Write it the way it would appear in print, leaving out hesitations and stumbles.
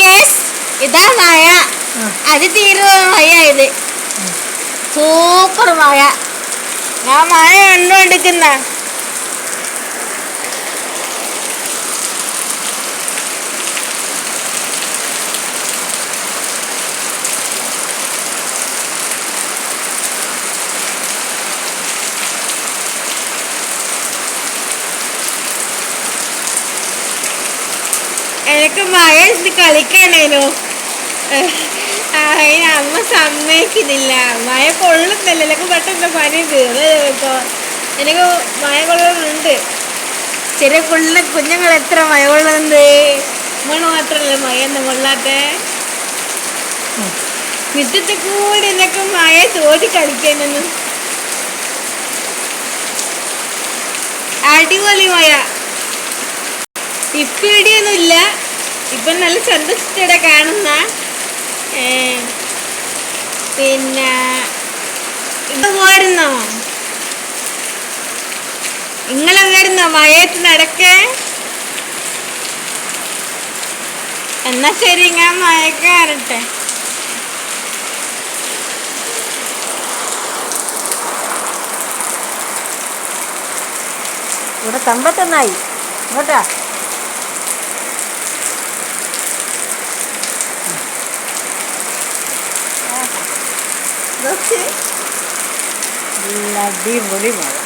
Guys, ഇതാ മഴ. അത് തീരുന്ന മഴയായത്. സൂപ്പർ മഴ. ഞാൻ മഴ കണ്ടുകൊണ്ടിരിക്കുന്ന എനിക്ക് മഴ കളിക്കാനേനോ. അതിന് അമ്മ സമ്മതിക്കുന്നില്ല. മഴ കൊള്ളുന്നില്ല. എനിക്ക് പെട്ടെന്ന് പനി തീർന്നോ. എനിക്ക് മഴ കൊള്ളുന്നുണ്ട്. ചെറിയ കുഞ്ഞുങ്ങൾ എത്ര മഴ കൊള്ളുന്നുണ്ട്. നമ്മൾ മാത്രമല്ല മഴയൊന്നും കൊള്ളാത്തെ. മുറ്റത്ത് കൂടി എന്നൊക്കെ മഴ തോതി കളിക്കാനൊന്നും. അടിപൊളി മഴ. ഇപ്പം ഇടിയൊന്നുമില്ല. ഇപ്പം നല്ല സന്തോഷത്തോടെ കാണുന്ന. പിന്നെ ഇത് പോരുന്നോ? നിങ്ങളെ വരുന്നോ മഴയത്ത് നടക്കേ? എന്നാ ശരി, ഞാൻ മഴയ്ക്ക് കയറട്ടെ. ഇവിടെ തമ്പത്തൊന്നായി ഇങ്ങോട്ടാ. അടിപൊളി മഴ.